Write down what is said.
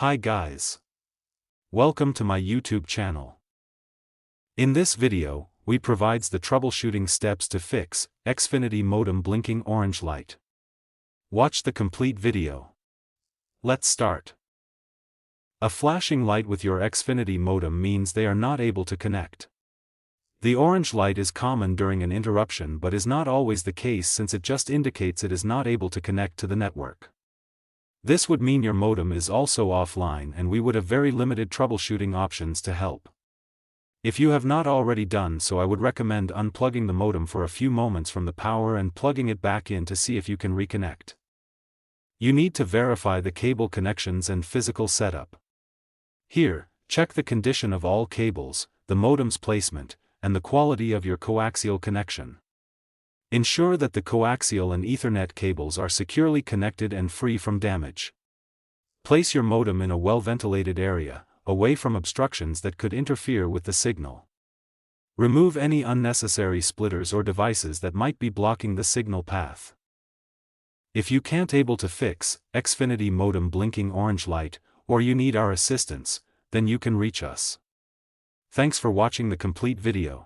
Hi guys. Welcome to my YouTube channel. In this video, we provides the troubleshooting steps to fix Xfinity Modem blinking orange light. Watch the complete video. Let's start. A flashing light with your Xfinity modem means they are not able to connect. The orange light is common during an interruption but is not always the case since it just indicates it is not able to connect to the network. This would mean your modem is also offline and we would have very limited troubleshooting options to help. If you have not already done so, I would recommend unplugging the modem for a few moments from the power and plugging it back in to see if you can reconnect. You need to verify the cable connections and physical setup. Here, check the condition of all cables, the modem's placement, and the quality of your coaxial connection. Ensure that the coaxial and Ethernet cables are securely connected and free from damage. Place your modem in a well-ventilated area, away from obstructions that could interfere with the signal. Remove any unnecessary splitters or devices that might be blocking the signal path. If you can't able to fix Xfinity Modem blinking orange light, or you need our assistance, then you can reach us. Thanks for watching the complete video.